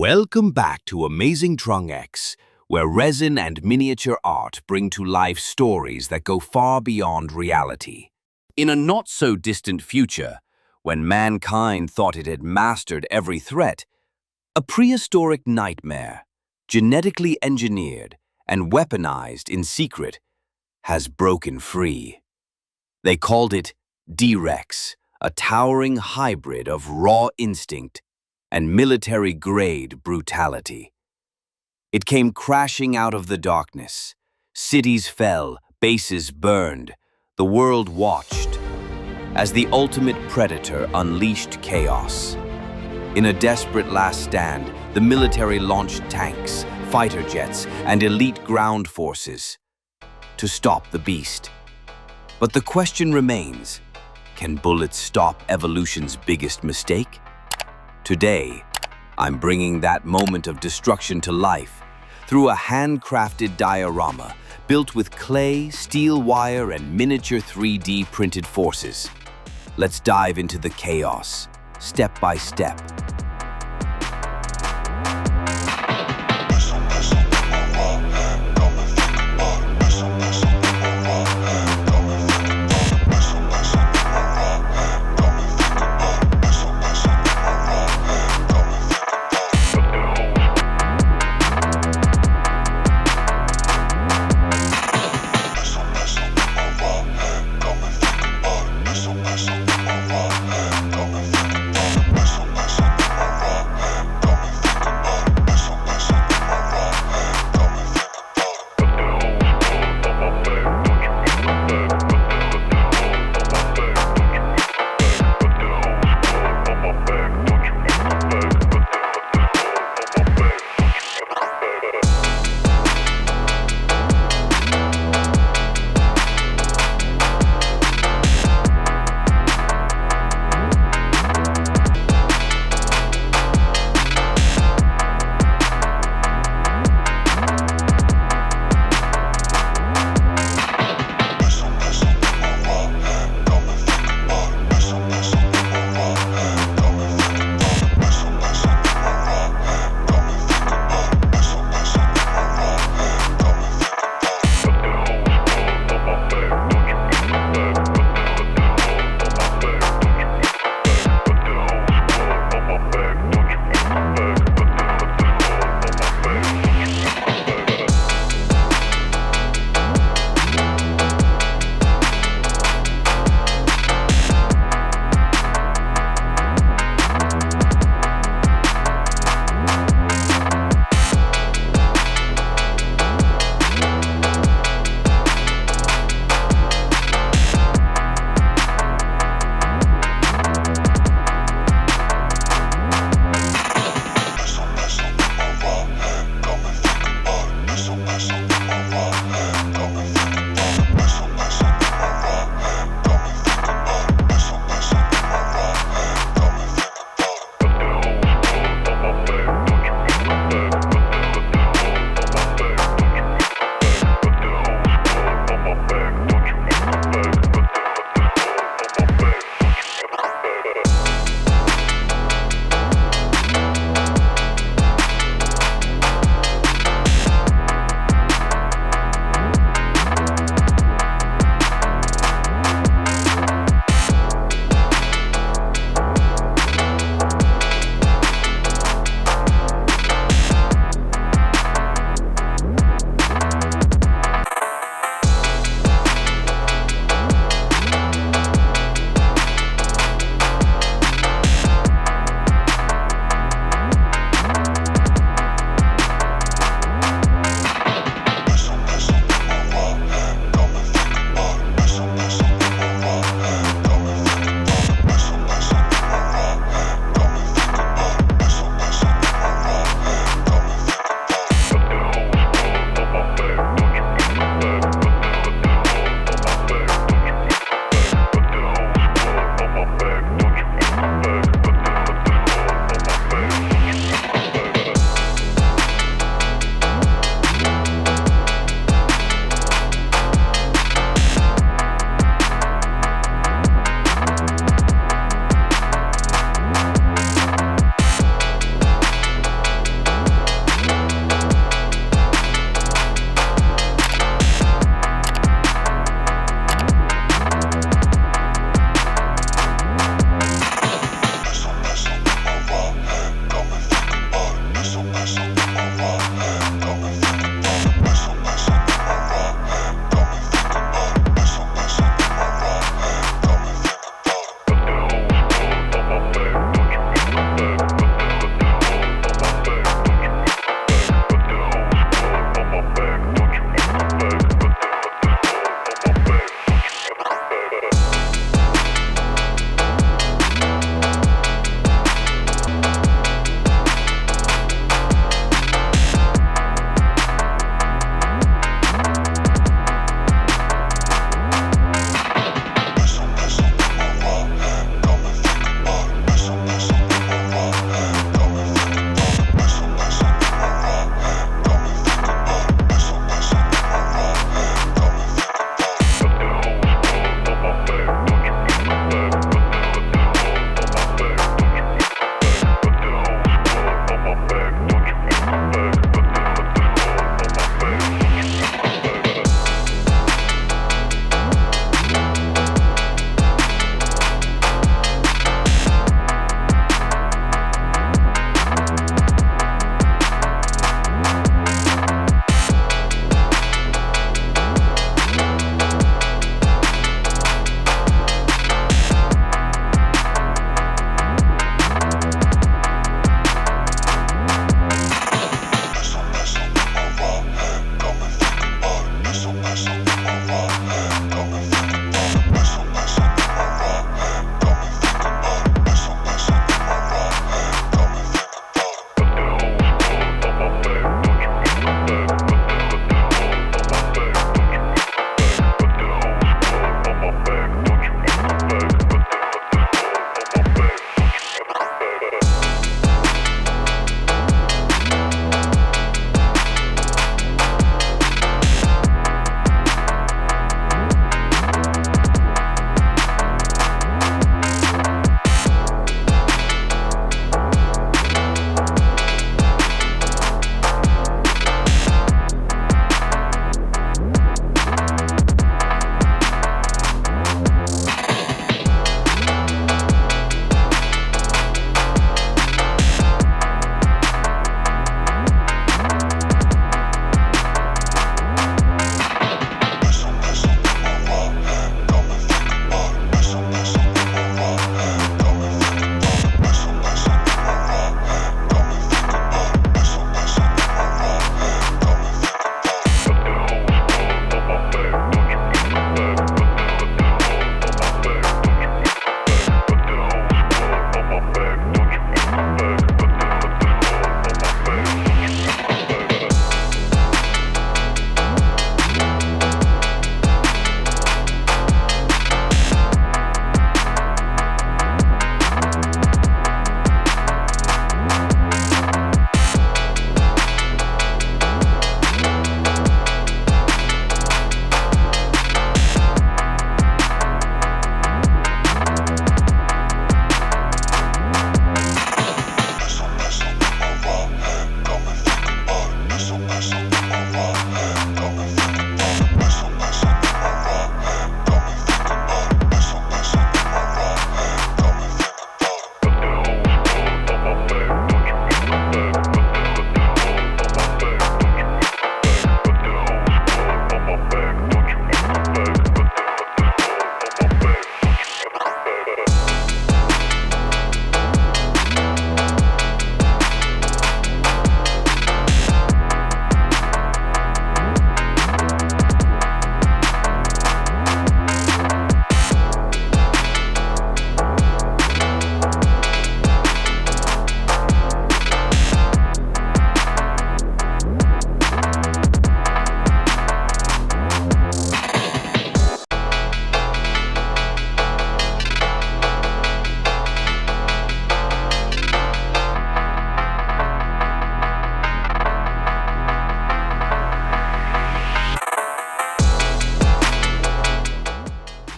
Welcome back to AmazingTrungX, where resin and miniature art bring to life stories that go far beyond reality. In a not-so-distant future, when mankind thought it had mastered every threat, a prehistoric nightmare, genetically engineered and weaponized in secret, has broken free. They called it D-Rex, a towering hybrid of raw instinct and military-grade brutality. It came crashing out of the darkness. Cities fell, bases burned, the world watched, as the ultimate predator unleashed chaos. In a desperate last stand, the military launched tanks, fighter jets, and elite ground forces to stop the beast. But the question remains, can bullets stop evolution's biggest mistake? Today, I'm bringing that moment of destruction to life through a handcrafted diorama built with clay, steel wire, and miniature 3D printed forces. Let's dive into the chaos, step by step.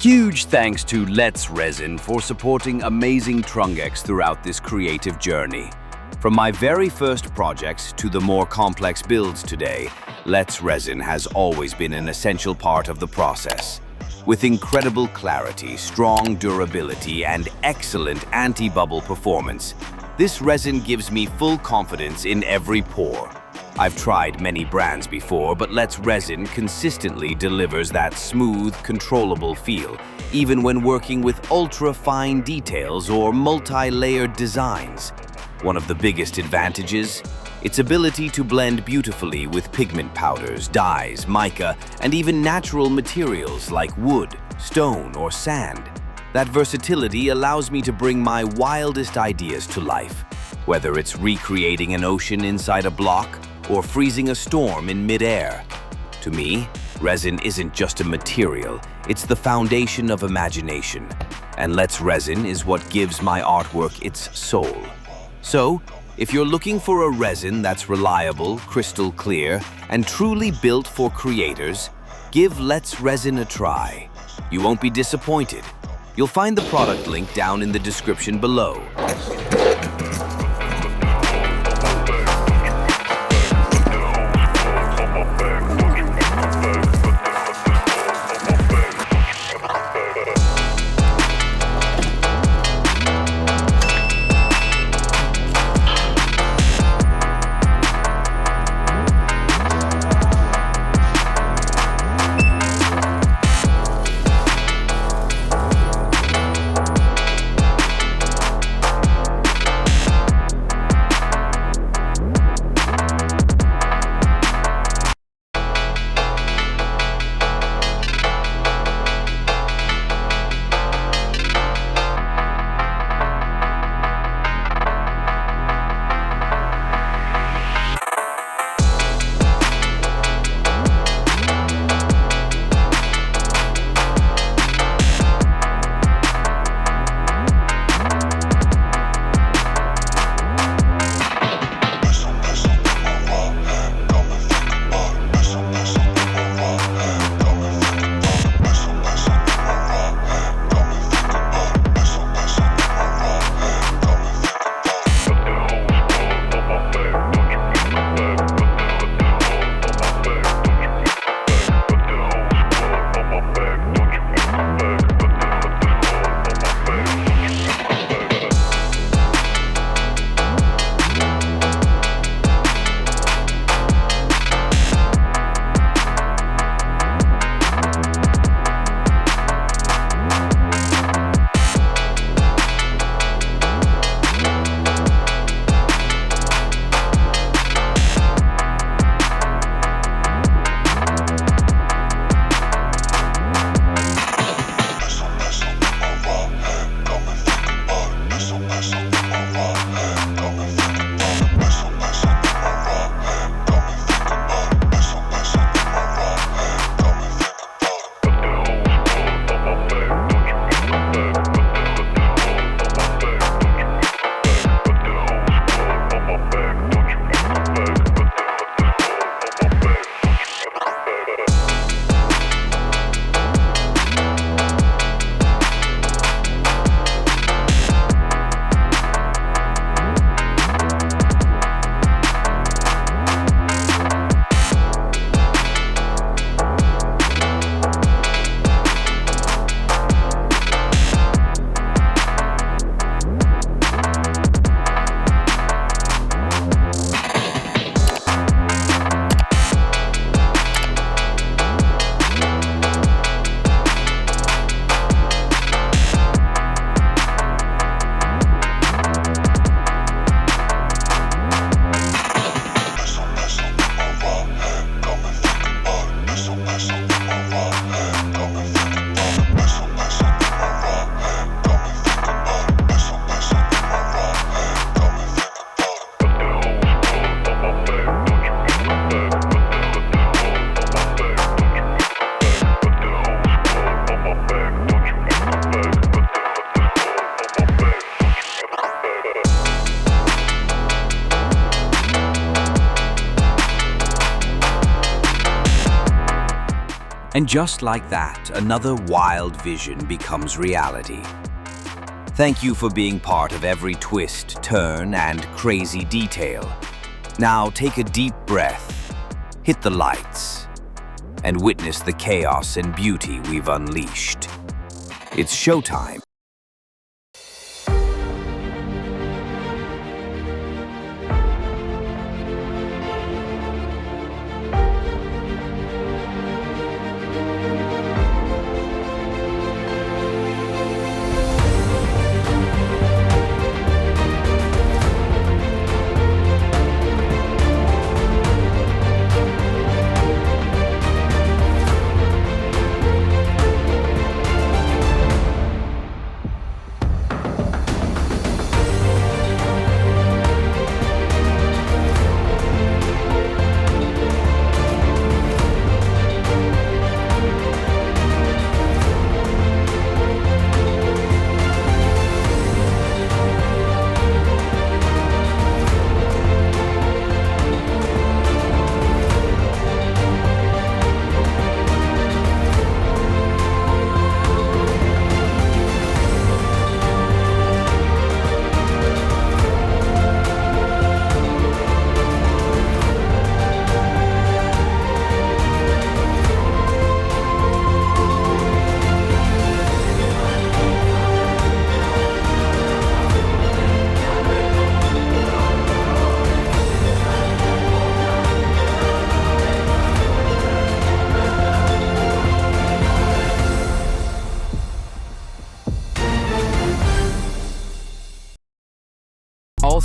Huge thanks to Let's Resin for supporting AmazingTrungX throughout this creative journey. From my very first projects to the more complex builds today, Let's Resin has always been an essential part of the process. With incredible clarity, strong durability, and excellent anti-bubble performance, this resin gives me full confidence in every pour. I've tried many brands before, but Let's Resin consistently delivers that smooth, controllable feel, even when working with ultra-fine details or multi-layered designs. One of the biggest advantages? Its ability to blend beautifully with pigment powders, dyes, mica, and even natural materials like wood, stone, or sand. That versatility allows me to bring my wildest ideas to life, whether it's recreating an ocean inside a block or freezing a storm in mid-air. To me, resin isn't just a material, it's the foundation of imagination. And Let's Resin is what gives my artwork its soul. So, if you're looking for a resin that's reliable, crystal clear, and truly built for creators, give Let's Resin a try. You won't be disappointed. You'll find the product link down in the description below. And just like that, another wild vision becomes reality. Thank you for being part of every twist, turn, and crazy detail. Now take a deep breath, hit the lights, and witness the chaos and beauty we've unleashed. It's showtime.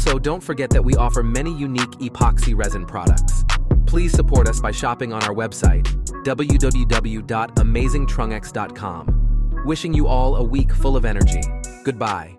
Also, don't forget that we offer many unique epoxy resin products. Please support us by shopping on our website, www.AmazingTrungX.com. Wishing you all a week full of energy. Goodbye.